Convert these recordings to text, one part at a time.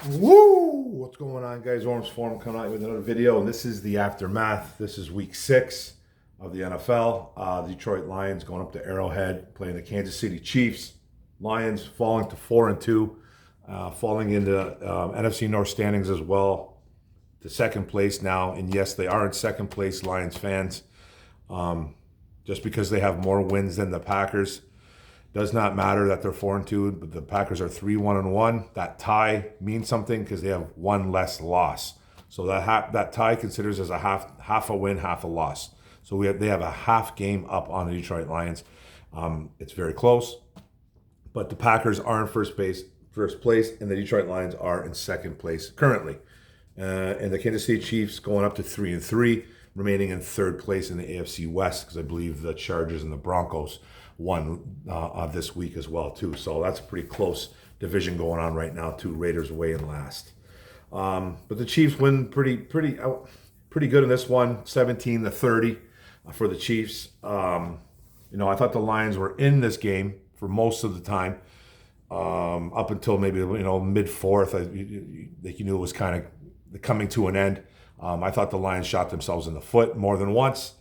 Woo! What's going on, guys? Orange Forum coming out with another video, and this is the aftermath. This is week 6 of the NFL. The Detroit Lions going up to Arrowhead, playing the Kansas City Chiefs. Lions falling to 4-2, falling into NFC North standings as well, to second place now. And yes, they are in second place, Lions fans, just because they have more wins than the Packers. Does not matter that they're 4-2, but the Packers are 3-1-1. That tie means something because they have one less loss. So that tie considers as a half a win, half a loss. So they have a half game up on the Detroit Lions. It's very close, but the Packers are in first place, and the Detroit Lions are in second place currently. And the Kansas City Chiefs going up to 3-3, remaining in third place in the AFC West, because I believe the Chargers and the Broncos won this week as well too. So that's a pretty close division going on right now too. Raiders away in last, but the Chiefs win pretty good in this one, 17-30 for the Chiefs. I thought the Lions were in this game for most of the time, up until maybe mid fourth. You knew it was kind of coming to an end. I thought the Lions shot themselves in the foot more than once.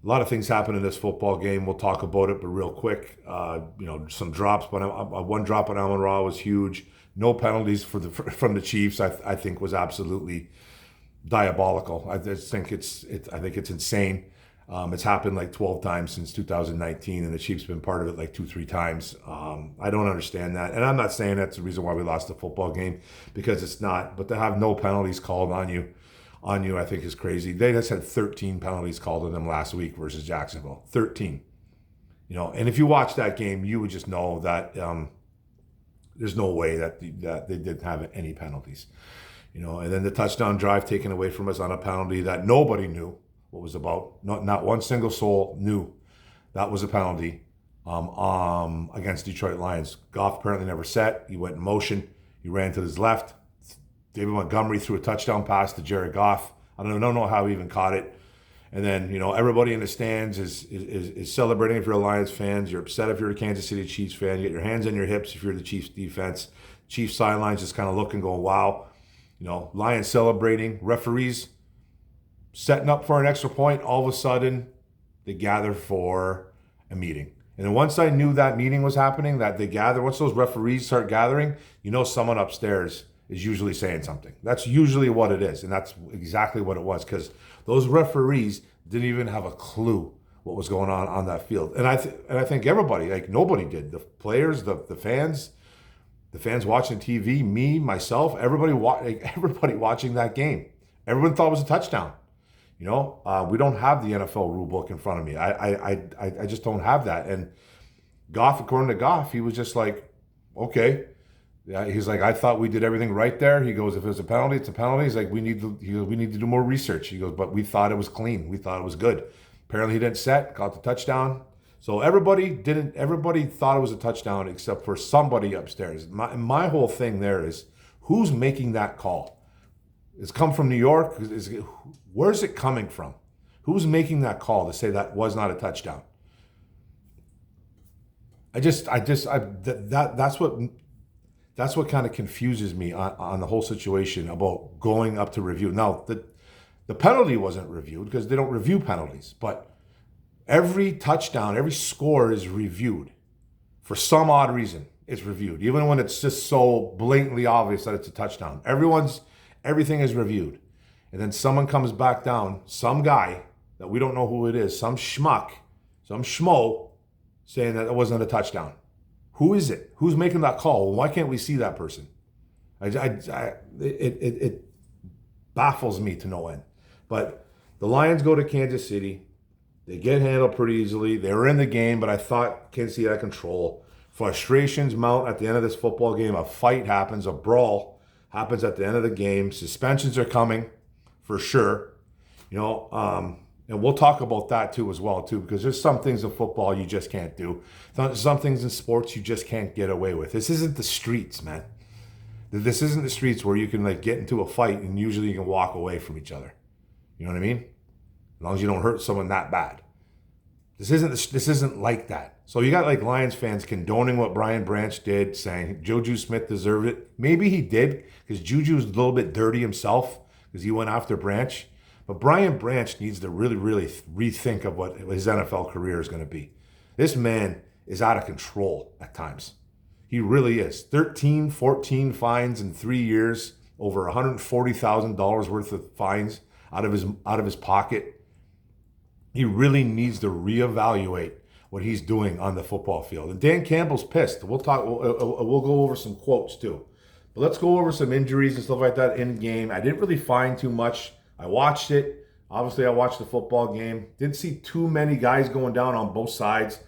A lot of things happen in this football game. We'll talk about it, but real quick, some drops. But one drop on Amon-Ra was huge. No penalties from the Chiefs. I think was absolutely diabolical. I just think it's insane. It's happened like 12 times since 2019, and the Chiefs have been part of it like 2-3 times. I don't understand that, and I'm not saying that's the reason why we lost the football game, because it's not. But to have no penalties called on you, I think is crazy. They just had 13 penalties called on them last week versus Jacksonville. 13. And if you watch that game, you would just know that there's no way that they didn't have any penalties. And then the touchdown drive taken away from us on a penalty that nobody knew what was about. Not one single soul knew that was a penalty against Detroit Lions. Goff apparently never set. He went in motion. He ran to his left. David Montgomery threw a touchdown pass to Jared Goff. I don't know how he even caught it. And then, everybody in the stands is celebrating if you're a Lions fan. You're upset if you're a Kansas City Chiefs fan. You get your hands on your hips if you're the Chiefs defense. Chiefs sidelines just kind of looking, going, wow. Lions celebrating. Referees setting up for an extra point. All of a sudden, they gather for a meeting. And then once I knew that meeting was happening, that they gather, once those referees start gathering, someone upstairs is usually saying something. That's usually what it is, and that's exactly what it was, because those referees didn't even have a clue what was going on that field. And I think everybody, like nobody did. The players, the fans watching TV, me, myself, everybody watching that game. Everyone thought it was a touchdown. We don't have the NFL rule book in front of me. I just don't have that. And Goff, according to Goff, he was just like, okay. Yeah, he's like, I thought we did everything right there. He goes, if it's a penalty, it's a penalty. He's like, we need to do more research. He goes, but we thought it was clean. We thought it was good. Apparently he didn't set, got the touchdown. So everybody thought it was a touchdown except for somebody upstairs. My whole thing there is, who's making that call? It's come from New York. Where's it coming from? Who's making that call to say that was not a touchdown? That's what kind of confuses me on the whole situation about going up to review. Now, the penalty wasn't reviewed because they don't review penalties, but every touchdown, every score is reviewed. For some odd reason, it's reviewed, even when it's just so blatantly obvious that it's a touchdown. Everything is reviewed. And then someone comes back down, some guy that we don't know who it is, some schmuck, some schmo, saying that it wasn't a touchdown. Who is it? Who's making that call? Why can't we see that person? It baffles me to no end. But the Lions go to Kansas City. They get handled pretty easily. They were in the game, but I thought Kansas City had control. Frustrations mount at the end of this football game. A fight happens. A brawl happens at the end of the game. Suspensions are coming for sure. And we'll talk about that too, because there's some things in football you just can't do. Some things in sports you just can't get away with. This isn't the streets, man. This isn't the streets where you can get into a fight and usually you can walk away from each other. You know what I mean? As long as you don't hurt someone that bad. This isn't like that. So you got like Lions fans condoning what Brian Branch did, saying Juju Smith deserved it. Maybe he did, because Juju's a little bit dirty himself because he went after Branch. But Brian Branch needs to really, really rethink of what his NFL career is going to be. This man is out of control at times. He really is. 13, 14 fines in 3 years, over $140,000 worth of fines out of his pocket. He really needs to reevaluate what he's doing on the football field. And Dan Campbell's pissed. We'll go over some quotes too. But let's go over some injuries and stuff like that in game. I didn't really find too much. I watched it. Obviously, I watched the football game. Didn't see too many guys going down on both sides.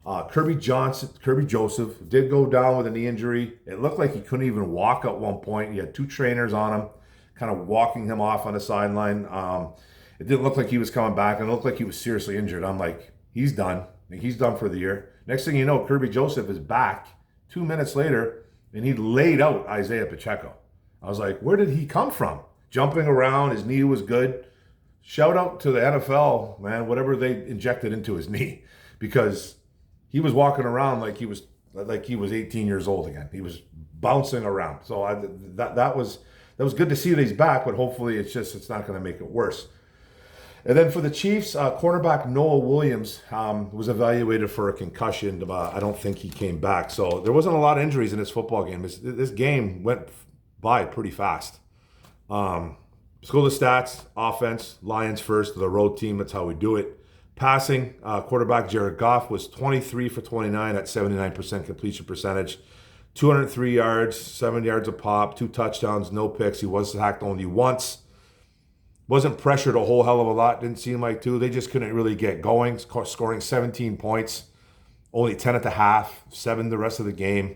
Kirby Joseph did go down with a knee injury. It looked like he couldn't even walk at one point. He had two trainers on him, kind of walking him off on the sideline. It didn't look like he was coming back, and it looked like he was seriously injured. I'm like, he's done. He's done for the year. Next thing you know, Kirby Joseph is back 2 minutes later, and he laid out Isaiah Pacheco. I was like, where did he come from? Jumping around, his knee was good. Shout out to the NFL, man, whatever they injected into his knee, because he was walking around like he was 18 years old again. He was bouncing around. So that was good to see that he's back, but hopefully it's not going to make it worse. And then for the Chiefs, cornerback Noah Williams was evaluated for a concussion. I don't think he came back. So there wasn't a lot of injuries in this football game. This game went by pretty fast. Let's go to the stats. Offense, Lions first, the road team. That's how we do it. Passing, quarterback Jared Goff was 23 for 29 at 79% completion percentage. 203 yards, 7 yards a pop, 2 touchdowns, no picks. He was sacked only once. Wasn't pressured a whole hell of a lot, didn't seem like to. They just couldn't really get going, scoring 17 points, only 10 at the half, 7 the rest of the game.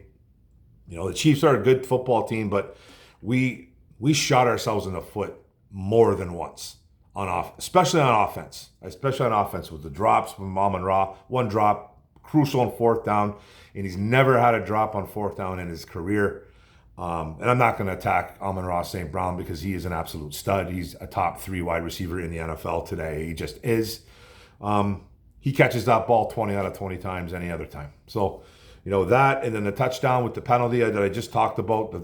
You know, the Chiefs are a good football team, but we shot ourselves in the foot more than once, especially on offense. Especially on offense with the drops from Amon-Ra. One drop, crucial on fourth down, and he's never had a drop on fourth down in his career. And I'm not going to attack Amon-Ra St. Brown because he is an absolute stud. He's a top 3 wide receiver in the NFL today. He just is. He catches that ball 20 out of 20 times any other time. So, you know, that, and then the touchdown with the penalty that I just talked about,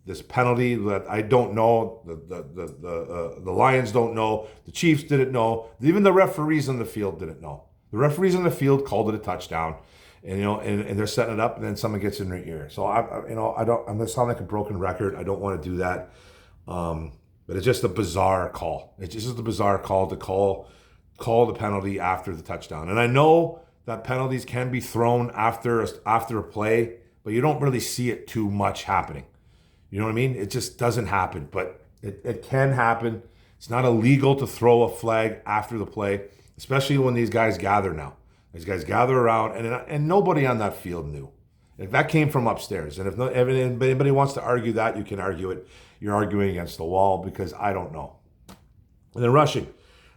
this penalty that I don't know, the Lions don't know, the Chiefs didn't know, even the referees on the field didn't know. The referees on the field called it a touchdown. And you know, and they're setting it up, and then someone gets in their ear. So I'm gonna sound like a broken record. I don't want to do that. But it's just a bizarre call. It's just a bizarre call to call the penalty after the touchdown. And I know that penalties can be thrown after a play, but you don't really see it too much happening. You know what I mean? It just doesn't happen, but it can happen. It's not illegal to throw a flag after the play, especially when these guys gather now. These guys gather around, and nobody on that field knew. If that came from upstairs, and if anybody wants to argue that, you can argue it. You're arguing against the wall because I don't know. And then rushing.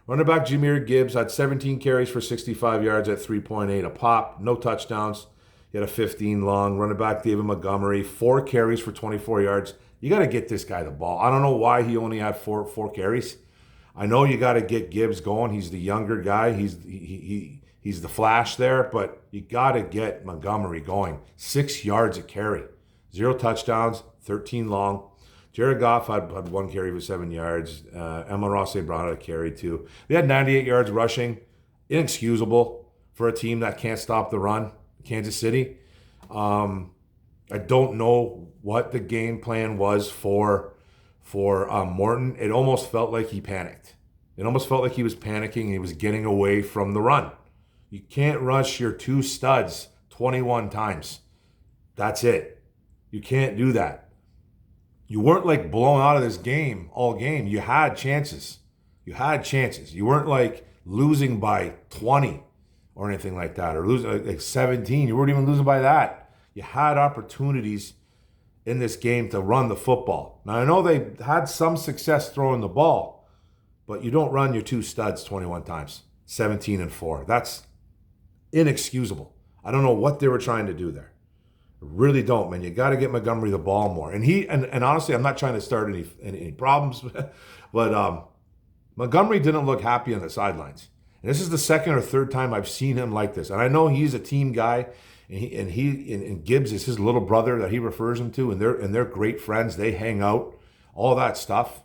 Running back Jahmyr Gibbs had 17 carries for 65 yards at 3.8 a pop. No touchdowns. He had a 15 long. Running back David Montgomery, 4 carries for 24 yards. You got to get this guy the ball. I don't know why he only had four carries. I know you got to get Gibbs going. He's the younger guy. He's the flash there, but you got to get Montgomery going. 6 yards a carry. 0 touchdowns, 13 long. Jared Goff had 1 carry for 7 yards. Amon-Ra St. Brown had a carry too. They had 98 yards rushing. Inexcusable for a team that can't stop the run. Kansas City. I don't know what the game plan was for Morton. It almost felt like he panicked. It almost felt like he was panicking. He was getting away from the run. You can't rush your 2 studs 21 times. That's it. You can't do that. You weren't like blown out of this game all game. You had chances. You weren't like losing by 20 or anything like that, or losing like 17. You weren't even losing by that. You had opportunities in this game to run the football. Now, I know they had some success throwing the ball, but you don't run your 2 studs 21 times, 17 and 4. That's inexcusable. I don't know what they were trying to do there. I really don't, man. You got to get Montgomery the ball more. And honestly, I'm not trying to start any problems, but Montgomery didn't look happy on the sidelines. And this is the second or third time I've seen him like this. And I know he's a team guy, and Gibbs is his little brother that he refers him to, and they're great friends. They hang out, all that stuff.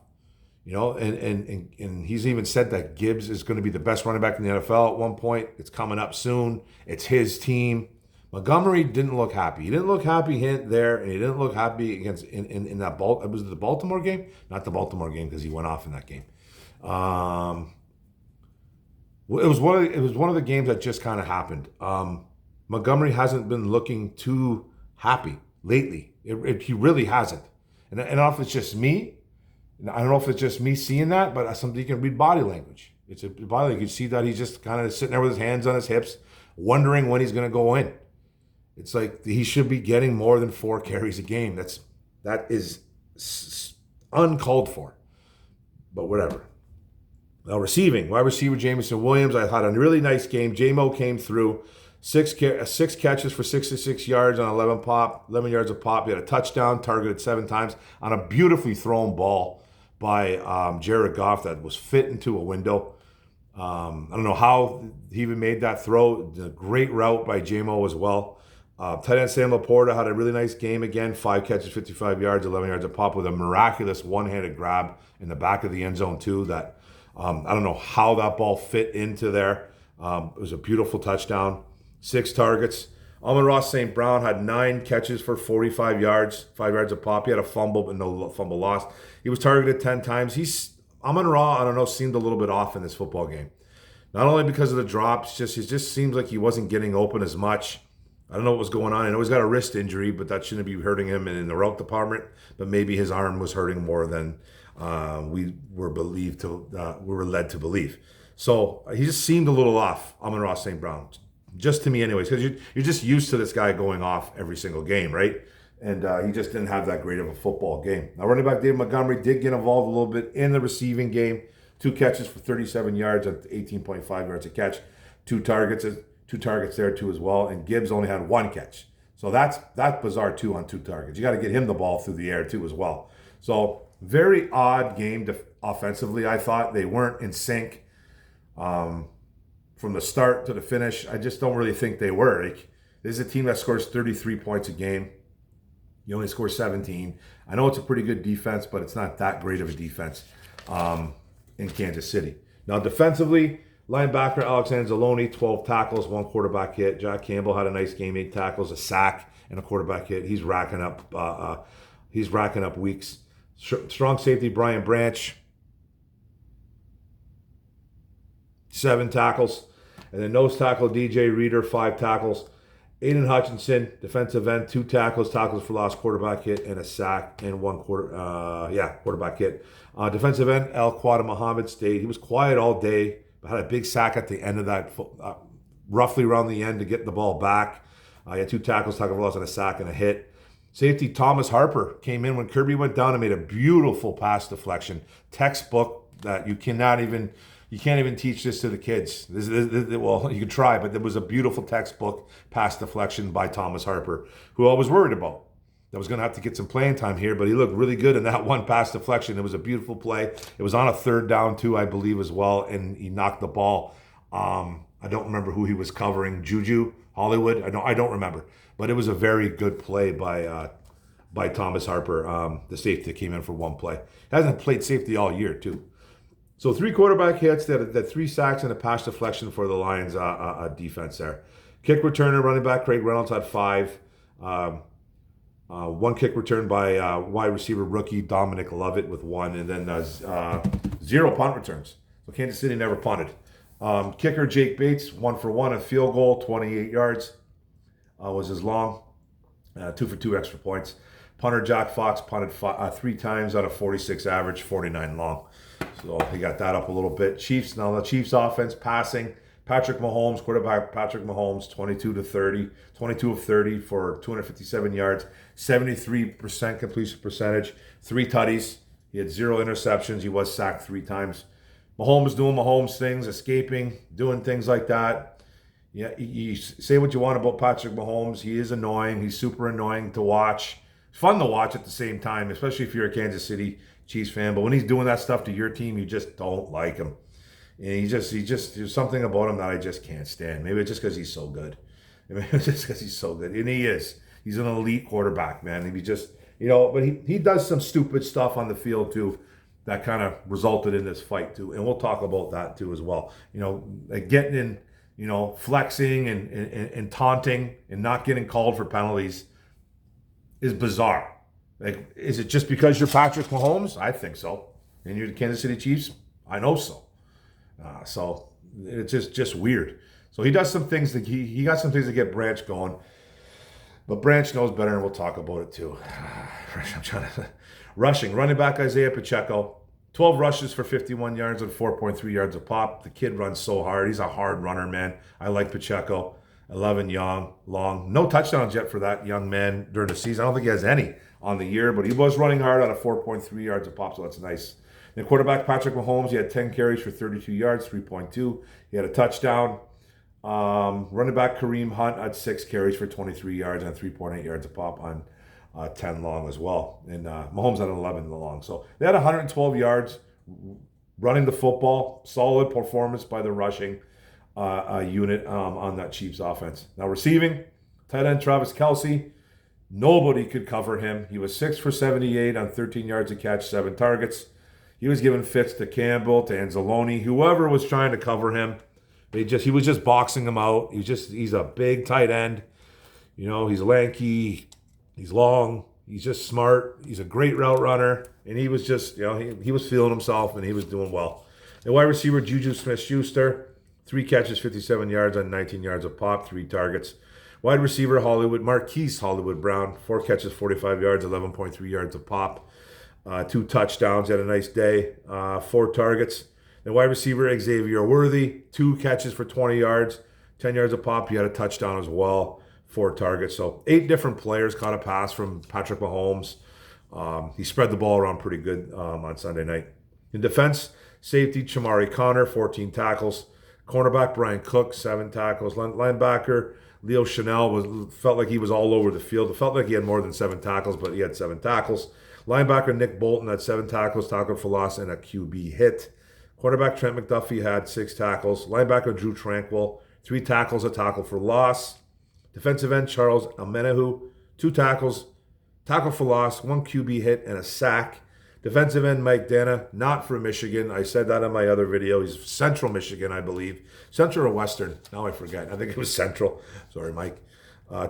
And he's even said that Gibbs is going to be the best running back in the NFL at one point. It's coming up soon. It's his team. Montgomery didn't look happy. He didn't look happy there, and he didn't look happy against in that was it the Baltimore game? Not the Baltimore game, because he went off in that game. It was one of the games that just kind of happened. Montgomery hasn't been looking too happy lately. He really hasn't. And I don't know if it's just me. I don't know if it's just me seeing that, but somebody can read body language. It's a body language. You see that he's just kind of sitting there with his hands on his hips, wondering when he's going to go in. It's like he should be getting more than 4 carries a game. That is uncalled for. But whatever. Now receiving, wide receiver Jameson Williams. I had a really nice game. J-Mo came through. 6 catches for 66 yards on 11 yards of pop. He had a touchdown, targeted 7 times on a beautifully thrown ball by Jared Goff that was fit into a window. I don't know how he even made that throw. A great route by J-Mo as well. Tight end Sam Laporta had a really nice game again. 5 catches, 55 yards, 11 yards of pop with a miraculous one-handed grab in the back of the end zone too. That I don't know how that ball fit into there. It was a beautiful touchdown. 6 targets. Amon-Ra St. Brown had 9 catches for 45 yards, 5 yards of pop. He had a fumble, but no fumble lost. He was targeted 10 times. Amon-Ra, I don't know, seemed a little bit off in this football game. Not only because of the drops, it just seems like he wasn't getting open as much. I don't know what was going on. I know he's got a wrist injury, but that shouldn't be hurting him in the route department. But maybe his arm was hurting more than we were led to believe. So he just seemed a little off, Amon-Ra St. Brown. Just to me anyways, because you're just used to this guy going off every single game, right? And he just didn't have that great of a football game. Now, running back David Montgomery did get involved a little bit in the receiving game. 2 catches for 37 yards at 18.5 yards a catch. 2 targets there too as well. And Gibbs only had 1 catch. So that's bizarre too on 2 targets. You got to get him the ball through the air too as well. So very odd game offensively. I thought they weren't in sync. From the start to the finish, I just don't really think they were. This is a team that scores 33 points a game. You only score 17. I know it's a pretty good defense, but it's not that great of a defense in Kansas City. Now, defensively, linebacker Alex Anzalone, 12 tackles, 1 quarterback hit. Jack Campbell had a nice game, 8 tackles, a sack, and a quarterback hit. He's racking up weeks. Strong safety Brian Branch, 7 tackles. And then nose tackle DJ Reader, 5 tackles. Aiden Hutchinson, defensive end, 2 tackles for loss, quarterback hit, and a sack, and 1 quarterback hit. Defensive end Al Quadra Muhammad stayed. He was quiet all day, but had a big sack at the end of that, roughly around the end to get the ball back. He had 2 tackles for loss, and a sack and a hit. Safety Thomas Harper came in when Kirby went down and made a beautiful pass deflection. Textbook that you can't even teach this to the kids. Well, you can try, but there was a beautiful textbook pass deflection by Thomas Harper, who I was worried about. That was going to have to get some playing time here, but he looked really good in that one pass deflection. It was a beautiful play. It was on a 3rd down too, I believe, as well, and he knocked the ball. I don't remember who he was covering. Juju Hollywood. I don't remember, but it was a very good play by Thomas Harper, the safety that came in for 1 play. Hasn't played safety all year too. So 3 quarterback hits, that 3 sacks and a pass deflection for the Lions defense there. Kick returner, running back Craig Reynolds had 5. 1 kick return by wide receiver rookie Dominic Lovett with 1, and then 0 punt returns. So Kansas City never punted. Kicker Jake Bates, 1 for 1, a field goal, 28 yards was his long. 2 for 2 extra points. Punter Jack Fox punted 3 times out of 46 average, 49 long. So he got that up a little bit. Now the Chiefs offense passing. Patrick Mahomes, quarterback Patrick Mahomes, 22 of 30 for 257 yards, 73% completion percentage, 3 tutties. He had 0 interceptions. He was sacked 3 times. Mahomes doing Mahomes things, escaping, doing things like that. Yeah, you say what you want about Patrick Mahomes. He is annoying. He's super annoying to watch. It's fun to watch at the same time, especially if you're a Kansas City Chiefs fan. But when he's doing that stuff to your team, you just don't like him. And there's something about him that I just can't stand. Maybe it's just because he's so good. Maybe it's just because he's so good. And he is. He's an elite quarterback, man. And he just, but he does some stupid stuff on the field too that kind of resulted in this fight too. And we'll talk about that too as well. Like getting in, flexing and taunting and not getting called for penalties is bizarre. Like, is it just because you're Patrick Mahomes? I think so. And you're the Kansas City Chiefs? I know so. So it's just weird. So he does some things that he got some things to get Branch going. But Branch knows better, and we'll talk about it too. Rushing. Running back Isaiah Pacheco. 12 rushes for 51 yards and 4.3 yards a pop. The kid runs so hard. He's a hard runner, man. I like Pacheco. 11 young, long. No touchdowns yet for that young man during the season. I don't think he has any on the year, but he was running hard on a 4.3 yards a pop, so that's nice. Then quarterback Patrick Mahomes, he had 10 carries for 32 yards, 3.2. He had a touchdown. Running back Kareem Hunt had 6 carries for 23 yards and 3.8 yards a pop on 10 long as well. And Mahomes had 11 in the long. So they had 112 yards running the football. Solid performance by the rushing unit on that Chiefs offense. Now receiving, tight end Travis Kelce. Nobody could cover him. He was 6 for 78 on 13 yards a catch, 7 targets. He was giving fits to Campbell, to Anzalone, whoever was trying to cover him. He was just boxing him out. He's a big tight end. He's lanky, he's long, he's just smart. He's a great route runner, and he was just, he was feeling himself and he was doing well. The wide receiver Juju Smith-Schuster, 3 catches, 57 yards on 19 yards a pop, 3 targets. Wide receiver Marquise Hollywood Brown, 4 catches, 45 yards, 11.3 yards a pop, 2 touchdowns. He had a nice day, 4 targets. The wide receiver Xavier Worthy, 2 catches for 20 yards, 10 yards a pop. He had a touchdown as well, 4 targets. So 8 different players caught a pass from Patrick Mahomes. He spread the ball around pretty good on Sunday night. In defense, safety Chamari Connor, 14 tackles. Cornerback Brian Cook, 7 tackles. Linebacker Leo Chanel felt like he was all over the field. It felt like he had more than 7 tackles, but he had 7 tackles. Linebacker Nick Bolton had 7 tackles, tackle for loss, and a QB hit. Quarterback Trent McDuffie had 6 tackles. Linebacker Drew Tranquil, 3 tackles, a tackle for loss. Defensive end Charles Amenahu, 2 tackles, tackle for loss, 1 QB hit, and a sack. Defensive end Mike Dana, not from Michigan. I said that in my other video. He's Central Michigan, I believe. Central or Western? Now I forget. I think it was Central. Sorry, Mike.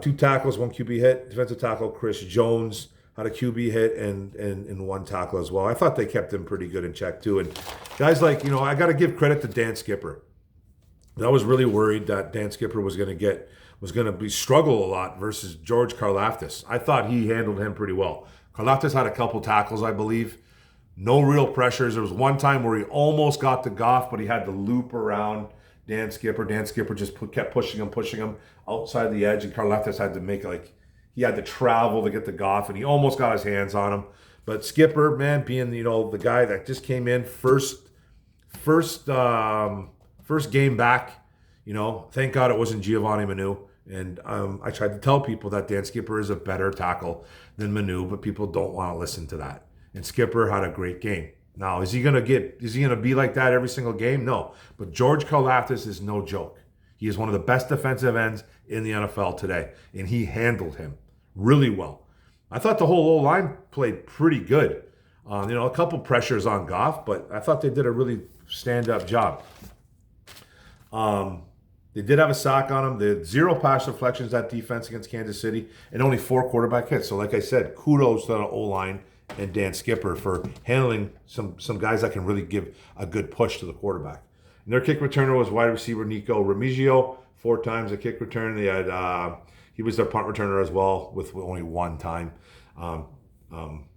2 tackles, 1 QB hit. Defensive tackle Chris Jones had a QB hit and 1 tackle as well. I thought they kept him pretty good in check too. And guys like, I got to give credit to Dan Skipper. I was really worried that Dan Skipper was going to struggle a lot versus George Karlaftis. I thought he handled him pretty well. Karlaftis had a couple tackles, I believe. No real pressures. There was one time where he almost got to Goff, but he had to loop around Dan Skipper. Dan Skipper just kept pushing him outside the edge, and Karlaftis had to he had to travel to get to Goff, and he almost got his hands on him. But Skipper, man, being the guy that just came in first game back, thank God it wasn't Giovanni Manu. And I tried to tell people that Dan Skipper is a better tackle than Manu, but people don't want to listen to that. And Skipper had a great game. Now, is he gonna be like that every single game? No. But George Karlaftis is no joke. He is one of the best defensive ends in the NFL today, and he handled him really well. I thought the whole O-line played pretty good. A couple pressures on Goff, but I thought they did a really stand-up job. They did have a sack on him. They had 0 pass deflections, that defense against Kansas City, and only 4 quarterback hits. So like I said, kudos to the O-line and Dan Skipper for handling some guys that can really give a good push to the quarterback. And their kick returner was wide receiver Nico Remigio, 4 times a kick return. They had he was their punt returner as well, with only 1 time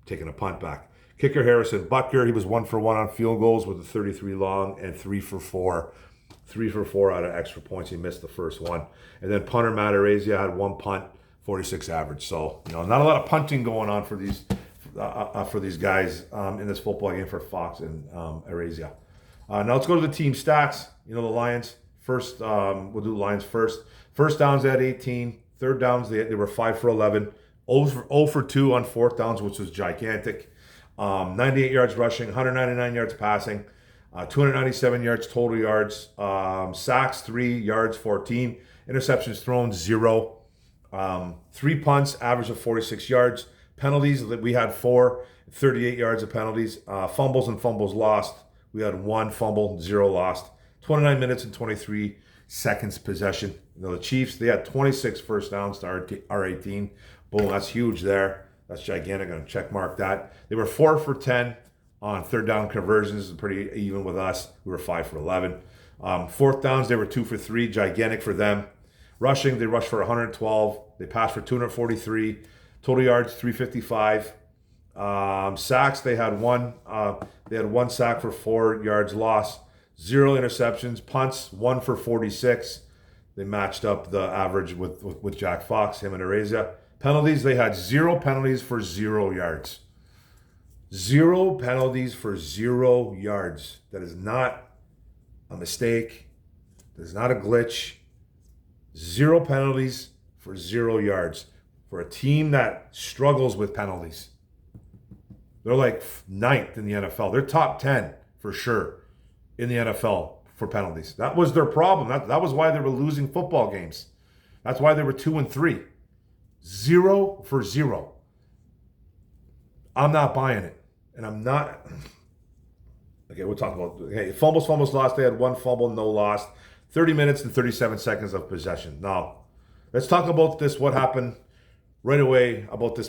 taking a punt back. Kicker Harrison Butker, he was 1 for 1 on field goals with a 33 long and 3 for 4. 3 for 4 out of extra points. He missed the first one. And then punter Matt Arezia had 1 punt, 46 average. So, not a lot of punting going on for these guys in this football game for Fox and Arezia. Now let's go to the team stats. The Lions first. We'll do the Lions first. First downs, they had 18. Third downs, they were 5 for 11. 0 for 2 on 4th downs, which was gigantic. 98 yards rushing, 199 yards passing. 297 yards total yards. Sacks 3, yards 14. Interceptions thrown 0. 3 punts, average of 46 yards. Penalties, we had 4, 38 yards of penalties. Fumbles and fumbles lost. We had 1 fumble, 0 lost. 29 minutes and 23 seconds possession. The Chiefs, they had 26 first downs to our 18. Boom, that's huge there. That's gigantic. I'm going to check mark that. They were 4 for 10 on third down conversions. Pretty even with us. We were 5 for 11. Fourth downs, they were 2 for 3. Gigantic for them. Rushing, they rushed for 112. They passed for 243. Total yards, 355. Sacks, they had one. They had 1 sack for 4 yards lost. 0 interceptions. Punts, 1 for 46. They matched up the average with Jack Fox, him and Arezia. Penalties, they had 0 penalties for 0 yards. 0 penalties for 0 yards. That is not a mistake. That is not a glitch. 0 penalties for 0 yards. For a team that struggles with penalties. They're like 9th in the NFL. They're top 10 for sure in the NFL for penalties. That was their problem. That was why they were losing football games. That's why they were 2-3. 0 for 0. I'm not buying it. And I'm not. Okay, we'll talk about. Okay, fumbles lost. They had 1 fumble, no lost. 30 minutes and 37 seconds of possession. Now, let's talk about this. What happened right away about these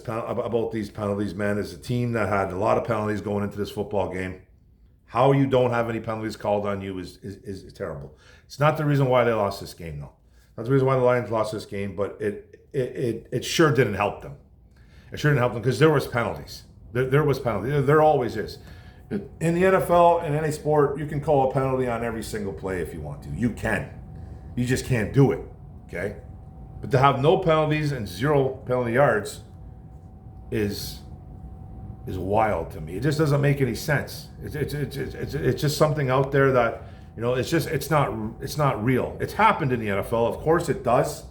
penalties, man? Is a team that had a lot of penalties going into this football game. How you don't have any penalties called on you is terrible. It's not the reason why they lost this game, though. Not the reason why the Lions lost this game, but it sure didn't help them. It sure didn't help them because there was penalties. There was penalties. There always is. In the NFL, in any sport, you can call a penalty on every single play if you want to. You can. You just can't do it, okay? But to have no penalties and 0 penalty yards is wild to me. It just doesn't make any sense. It's just something out there that, it's not real. It's happened in the NFL, of course it does,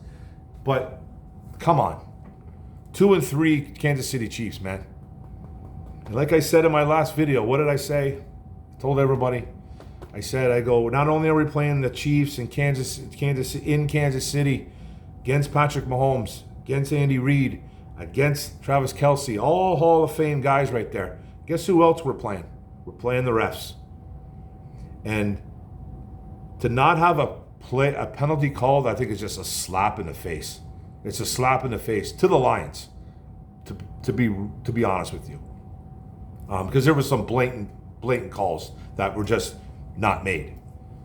but come on. 2-3 Kansas City Chiefs, man. And like I said in my last video, what did I say? I told everybody. I go, not only are we playing the Chiefs in Kansas City against Patrick Mahomes, against Andy Reid, against Travis Kelce, all Hall of Fame guys right there. Guess who else we're playing? We're playing the refs. And to not have a penalty called, I think is just a slap in the face. It's a slap in the face to the Lions, to be honest with you. Because there was some blatant calls that were just not made,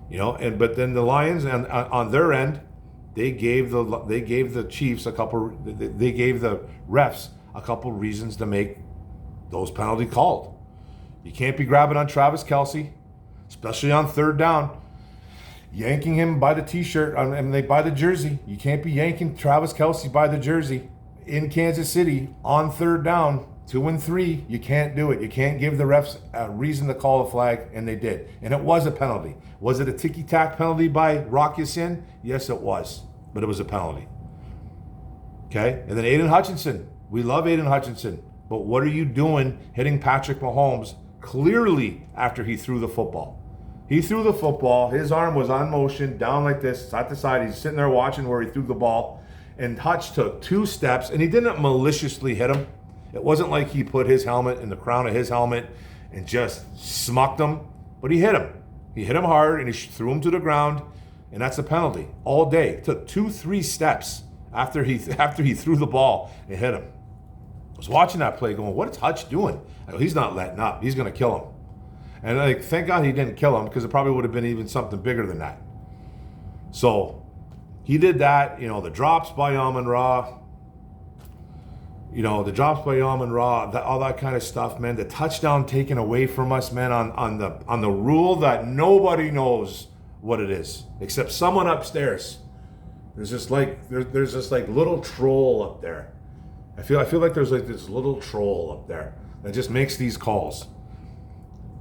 but then the Lions on their end, they gave the Chiefs they gave the refs a couple reasons to make those penalty called. You can't be grabbing on Travis Kelce, especially on third down, yanking him by the t-shirt and by the jersey. You can't be yanking Travis Kelce by the jersey in Kansas City on third down. 2-3, you can't do it. You can't give the refs a reason to call a flag, and they did. And it was a penalty. Was it a ticky-tack penalty by Rock Ya-Sin? Yes, it was. But it was a penalty. Okay? And then Aiden Hutchinson. We love Aiden Hutchinson. But what are you doing hitting Patrick Mahomes clearly after he threw the football? He threw the football. His arm was on motion, down like this, side to side. He's sitting there watching where he threw the ball. And Hutch took 2 steps, and he didn't maliciously hit him. It wasn't like he put his helmet in the crown of his helmet and just smucked him, but he hit him. He hit him hard and he threw him to the ground, and that's a penalty all day. It took 2-3 steps after he threw the ball and hit him. I was watching that play going, what is Hutch doing? I go, he's not letting up. He's going to kill him. And thank God he didn't kill him, because it probably would have been even something bigger than that. So he did that, the drops by Amon-Ra. The drops by Amon-Ra, all that kind of stuff, man. The touchdown taken away from us, man, on the rule that nobody knows what it is except someone upstairs. There's just like little troll up there. I feel like there's like this little troll up there that just makes these calls,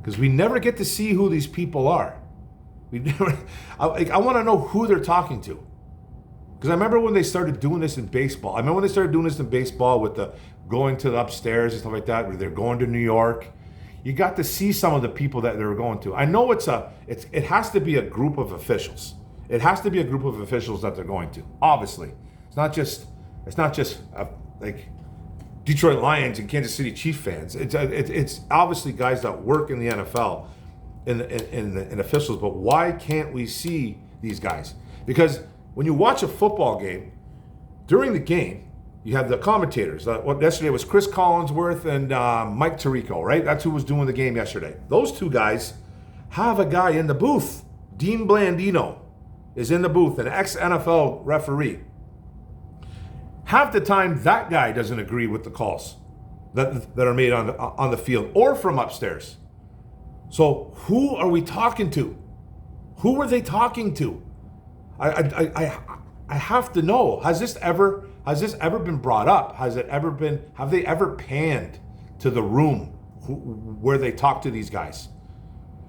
because we never get to see who these people are. I want to know who they're talking to. Because I remember when they started doing this in baseball. with the going to the upstairs and stuff like that, where they're going to New York. you got to see some of the people that they were going to. I know it has to be a group of officials. It has to be a group of officials that they're going to. Obviously, it's not just like Detroit Lions and Kansas City Chiefs fans. It's obviously guys that work in the NFL and officials. But why can't we see these guys? Because when you watch a football game, during the game, you have the commentators. Yesterday was Chris Collinsworth and Mike Tirico, right? That's who was doing the game yesterday. Those two guys have a guy in the booth. Dean Blandino is in the booth, an ex-NFL referee. Half the time, that guy doesn't agree with the calls that are made on the field or from upstairs. So who are we talking to? Who are they talking to? I have to know. Has this ever been brought up? Have they ever panned to the room where they talk to these guys?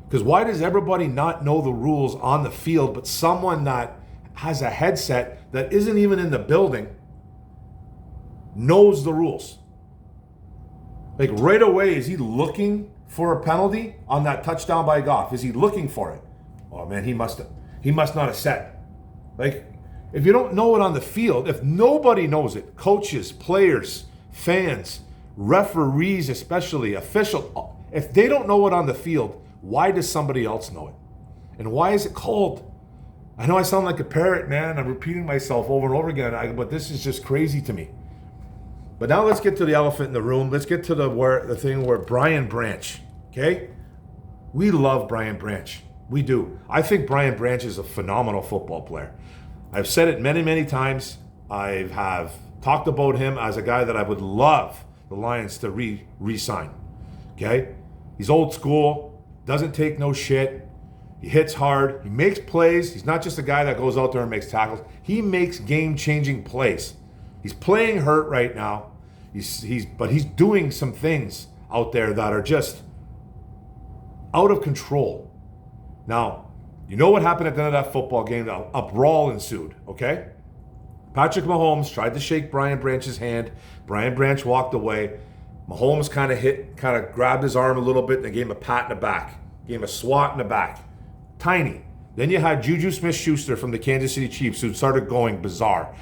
Because why does everybody not know the rules on the field, but someone that has a headset that isn't even in the building knows the rules? Like right away, is he looking for a penalty on that touchdown by Goff? Is he looking for it? Oh man, he must not have set. Like, if you don't know it on the field, if nobody knows it, coaches, players, fans, referees especially, official, if they don't know it on the field, why does somebody else know it? And why is it called? I know I sound like a parrot, man. I'm repeating myself over and over again, but this is just crazy to me. But now let's get to the elephant in the room. Let's get to the thing where Brian Branch, okay? We love Brian Branch. We do. I think Brian Branch is a phenomenal football player. I've said it many, many times. I have talked about him as a guy that I would love the Lions to re-sign. Okay? He's old school, doesn't take no shit. He hits hard. He makes plays. He's not just a guy that goes out there and makes tackles. He makes game-changing plays. He's playing hurt right now. But he's doing some things out there that are just out of control. Now, you know what happened at the end of that football game? A brawl ensued, okay? Patrick Mahomes tried to shake Brian Branch's hand. Brian Branch walked away. Mahomes kind of grabbed his arm a little bit and they gave him a pat in the back. Gave him a swat in the back. Tiny. Then you had Juju Smith-Schuster from the Kansas City Chiefs who started going berserk.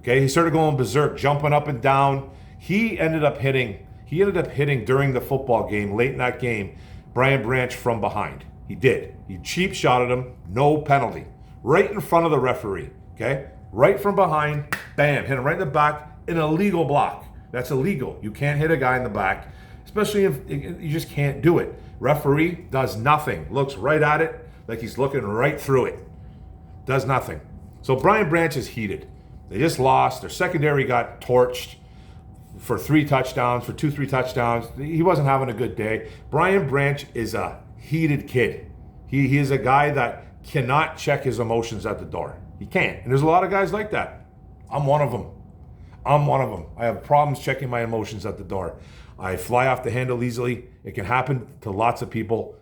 Okay, he started going berserk, jumping up and down. He ended up hitting during the football game, late in that game, Brian Branch from behind. He did. He cheap shotted him, no penalty. Right in front of the referee, okay? Right from behind, bam, hit him right in the back, an illegal block. That's illegal. You can't hit a guy in the back, especially if you just can't do it. Referee does nothing, looks right at it like he's looking right through it. Does nothing. So Brian Branch is heated. They just lost. Their secondary got torched for 3 touchdowns, for 3 touchdowns. He wasn't having a good day. Brian Branch is a heated kid. He is a guy that cannot check his emotions at the door. He can't. And there's a lot of guys like that. I'm one of them. I have problems checking my emotions at the door. I fly off the handle easily. It can happen to lots of people.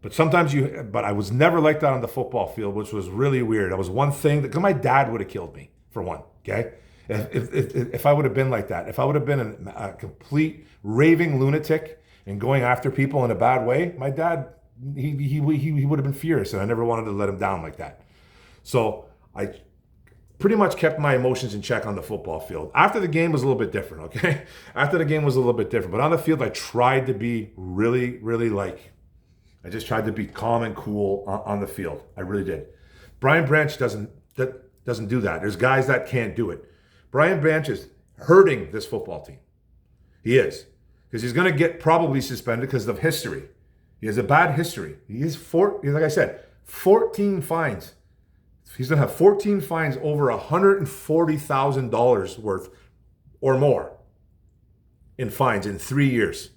But I was never like that on the football field, which was really weird. That was one thing because my dad would have killed me, for one, okay? If I would have been like that, if I would have been a complete raving lunatic and going after people in a bad way, my dad, he would have been furious, and I never wanted to let him down like that. So I pretty much kept my emotions in check on the football field. After the game was a little bit different, okay? After the game was a little bit different. But on the field, I tried to be really, really I just tried to be calm and cool on the field. I really did. Brian Branch doesn't do that. There's guys that can't do it. Brian Branch is hurting this football team. He is. Because he's going to get probably suspended because of history. He has a bad history. He has, like I said, 14 fines. He's going to have 14 fines over $140,000 worth or more in fines in 3 years.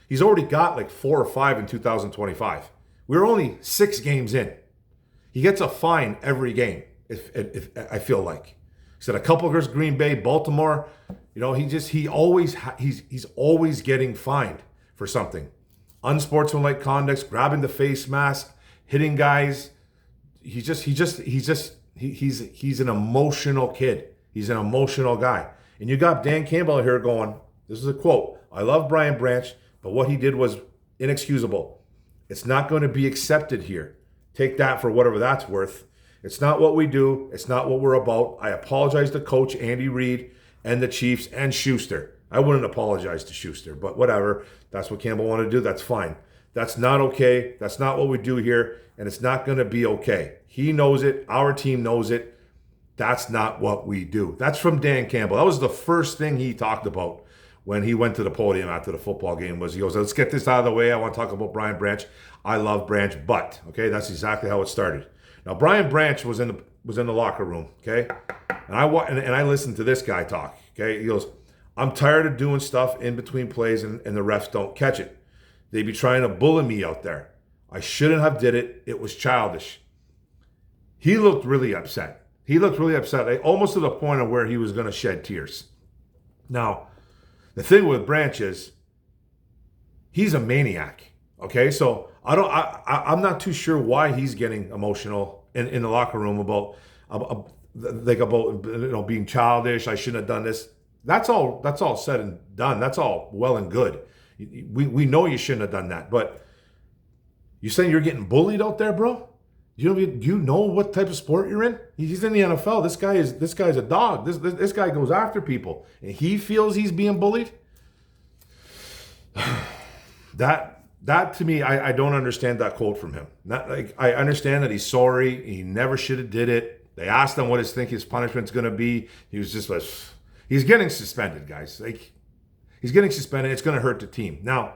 He's already got like 4 or 5 in 2025. We're only 6 games in. He gets a fine every game, if I feel like. He said a couple against Green Bay, Baltimore. You know, he's always getting fined for something. Unsportsmanlike conduct, grabbing the face mask, hitting guys. He's an emotional kid. He's an emotional guy. And you got Dan Campbell here going, this is a quote, I love Brian Branch, But what he did was inexcusable. It's not going to be accepted here. Take that for whatever that's worth. It's not what we do. It's not what we're about. I apologize to Coach Andy Reid and the Chiefs and Schuster. I wouldn't apologize to Schuster, but whatever. That's what Campbell wanted to do. That's fine. That's not okay. That's not what we do here, and it's not going to be okay. He knows it. Our team knows it. That's not what we do. That's from Dan Campbell. That was the first thing he talked about when he went to the podium after the football game. Was he goes, let's get this out of the way. I want to talk about Brian Branch. I love Branch, but okay, that's exactly how it started. Now Brian Branch was in the locker room, okay, and I listened to this guy talk. Okay, he goes, I'm tired of doing stuff in between plays and the refs don't catch it. They be trying to bully me out there. I shouldn't have did it. It was childish. He looked really upset. Almost to the point of where he was going to shed tears. Now, the thing with Branch is he's a maniac. Okay, so I'm not too sure why he's getting emotional in the locker room about being childish. I shouldn't have done this. That's all said and done. That's all well and good. We know you shouldn't have done that. But you saying you're getting bullied out there, bro? Do you know what type of sport you're in? He's in the NFL. This guy's a dog. This guy goes after people, and he feels he's being bullied. That to me, I don't understand that quote from him. Not like I understand that he's sorry. He never should have did it. They asked him what his punishment's going to be. He was just like, he's getting suspended, guys. Like he's getting suspended. It's going to hurt the team. Now,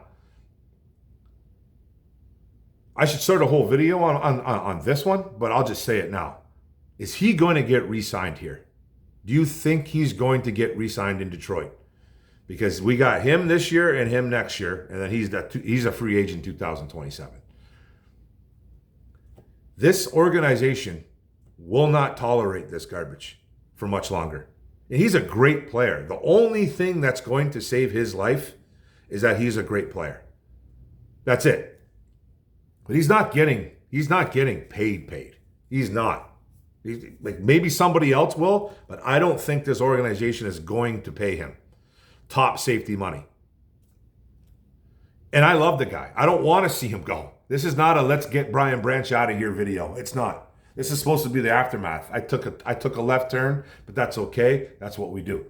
I should start a whole video on this one, but I'll just say it now. Is he going to get re-signed here? Do you think he's going to get re-signed in Detroit? Because we got him this year and him next year, and then he's a free agent in 2027. This organization will not tolerate this garbage for much longer. And he's a great player. The only thing that's going to save his life is that he's a great player. That's it. But he's not getting paid. He's not. Like maybe somebody else will, but I don't think this organization is going to pay him top safety money. And I love the guy. I don't want to see him go. This is not a let's get Brian Branch out of here video. It's not. This is supposed to be the aftermath. I took a left turn, but that's okay. That's what we do.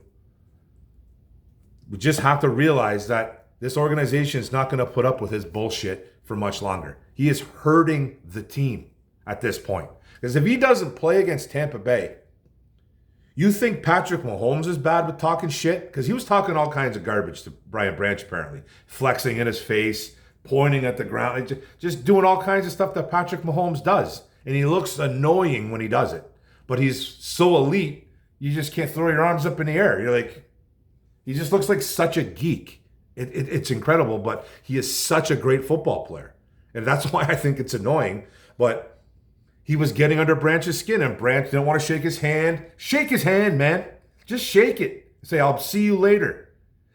We just have to realize that this organization is not going to put up with his bullshit for much longer. He is hurting the team at this point. Because if he doesn't play against Tampa Bay, you think Patrick Mahomes is bad with talking shit? Because he was talking all kinds of garbage to Brian Branch, apparently. Flexing in his face, pointing at the ground, just doing all kinds of stuff that Patrick Mahomes does. And he looks annoying when he does it. But he's so elite, you just can't throw your arms up in the air. You're like, he just looks like such a geek. It's incredible, but he is such a great football player. And that's why I think it's annoying. But he was getting under Branch's skin, and Branch didn't want to shake his hand. Shake his hand, man. Just shake it. Say, I'll see you later.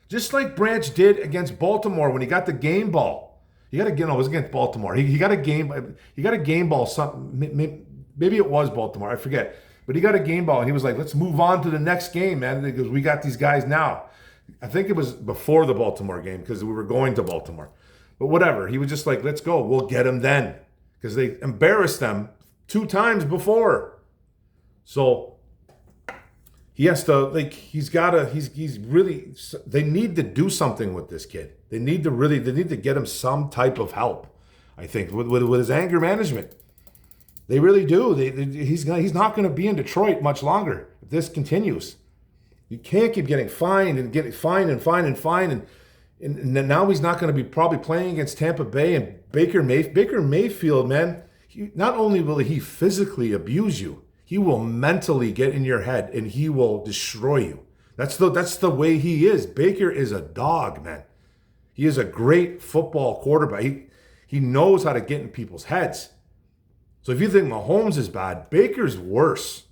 Just like Branch did against Baltimore when he got the game ball. It was against Baltimore. He got a game ball. Something, maybe it was Baltimore. I forget. But he got a game ball, and he was like, let's move on to the next game, man. Because we got these guys now. I think it was before the Baltimore game because we were going to Baltimore. But whatever. He was just like, let's go. We'll get them then. Because they embarrassed them 2 times before. So he has to, he's really, they need to do something with this kid. They need to get him some type of help, I think, with his anger management. They really do. He's not going to be in Detroit much longer if this continues. You can't keep getting fined and getting fined. And now he's not going to be probably playing against Tampa Bay and Baker Mayfield, man. Not only will he physically abuse you, he will mentally get in your head and he will destroy you. That's the way he is. Baker is a dog, man. He is a great football quarterback. He knows how to get in people's heads. So if you think Mahomes is bad, Baker's worse.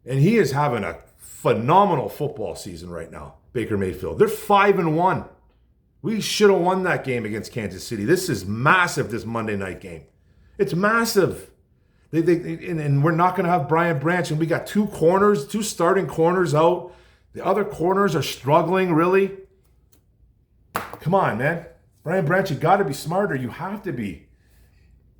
And he is having a phenomenal football season right now, Baker Mayfield. They're 5-1. We should have won that game against Kansas City. This is massive, this Monday night game. It's massive. And we're not going to have Brian Branch. And we got 2 starting corners out. The other corners are struggling, really. Come on, man. Brian Branch, you got to be smarter. You have to be.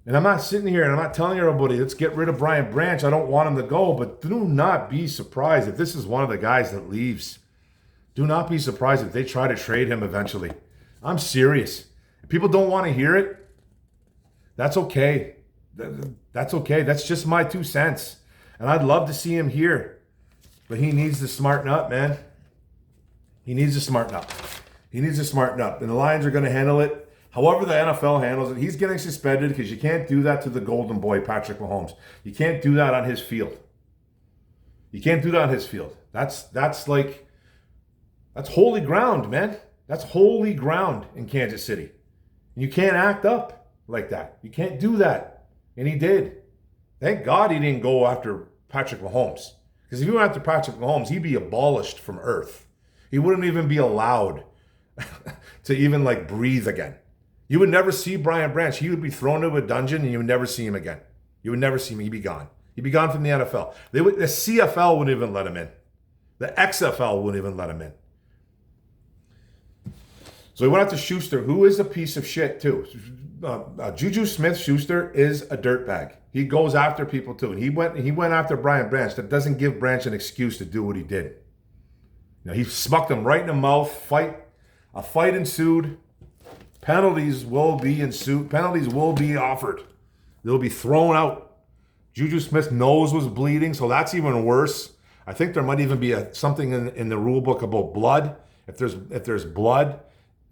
And I'm not sitting here and I'm not telling everybody, let's get rid of Brian Branch. I don't want him to go, but do not be surprised if this is one of the guys that leaves. Do not be surprised if they try to trade him eventually. I'm serious. If people don't want to hear it, that's okay. That's okay. That's just my 2 cents. And I'd love to see him here. But he needs to smarten up, man. He needs to smarten up. He needs to smarten up. And the Lions are going to handle it however the NFL handles it. He's getting suspended because you can't do that to the golden boy, Patrick Mahomes. You can't do that on his field. You can't do that on his field. That's holy ground, man. That's holy ground in Kansas City. You can't act up like that. You can't do that. And he did. Thank God he didn't go after Patrick Mahomes. Because if he went after Patrick Mahomes, he'd be abolished from earth. He wouldn't even be allowed to even breathe again. You would never see Brian Branch. He would be thrown into a dungeon and you would never see him again. You would never see him. He'd be gone. He'd be gone from the NFL. The CFL wouldn't even let him in. The XFL wouldn't even let him in. So he went after Schuster, who is a piece of shit too. Juju Smith-Schuster is a dirtbag. He goes after people too. And he went after Brian Branch. That doesn't give Branch an excuse to do what he did. He smucked him right in the mouth. A fight ensued. Penalties will be offered. They'll be thrown out. Juju Smith's nose was bleeding, so that's even worse. I think there might even be something in the rule book about blood. If there's blood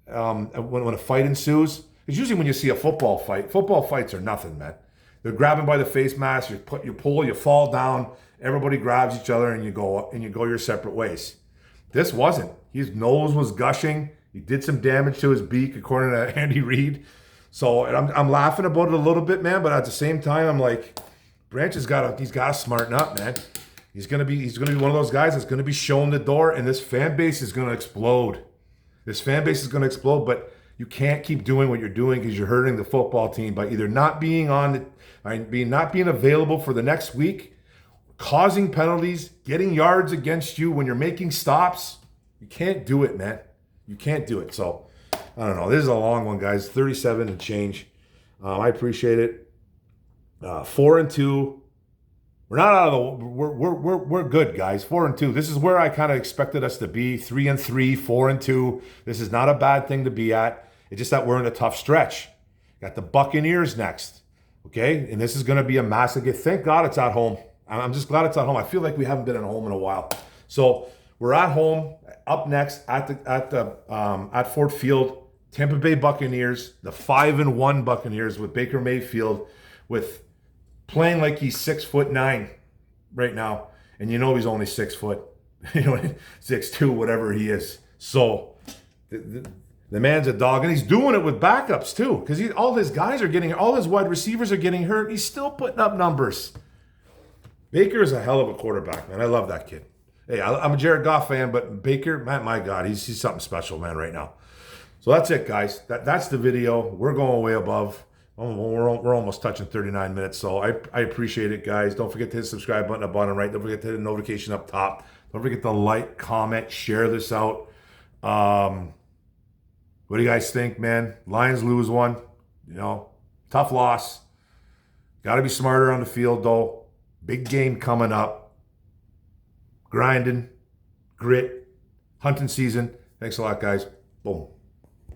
when a fight ensues, because usually when you see a football fights are nothing, man. They're grabbing by the face mask. You pull, you fall down. Everybody grabs each other, and you go your separate ways. This wasn't. His nose was gushing. He did some damage to his beak, according to Andy Reid. So I'm laughing about it a little bit, man. But at the same time, I'm like, Branch he's got to smarten up, man. He's gonna be one of those guys that's gonna be shown the door, and this fan base is gonna explode. This fan base is gonna explode, but you can't keep doing what you're doing because you're hurting the football team by either not being available for the next week, causing penalties, getting yards against you when you're making stops. You can't do it, man. You can't do it. So, I don't know. This is a long one, guys. 37 and change. I appreciate it. 4-2. We're not out of the. We're good, guys. 4-2. This is where I kind of expected us to be. 3-3, 4-2. This is not a bad thing to be at. It's just that we're in a tough stretch. Got the Buccaneers next. Okay, and this is going to be a massive get. Thank God it's at home. I'm just glad it's at home. I feel like we haven't been at home in a while. So we're at home. Up next at Ford Field, Tampa Bay Buccaneers, the 5-1 Buccaneers with Baker Mayfield, with playing like he's 6'9" right now, and he's only 6 foot, 6'2", whatever he is. So the man's a dog, and he's doing it with backups too, because all his wide receivers are getting hurt. He's still putting up numbers. Baker is a hell of a quarterback, man. I love that kid. Hey, I'm a Jared Goff fan, but Baker, man, my God, he's something special, man, right now. So that's it, guys. That's the video. We're going way above. We're almost touching 39 minutes, so I appreciate it, guys. Don't forget to hit the subscribe button up bottom right. Don't forget to hit the notification up top. Don't forget to like, comment, share this out. What do you guys think, man? Lions lose one. Tough loss. Got to be smarter on the field, though. Big game coming up. Grinding, grit, hunting season. Thanks a lot, guys. Boom.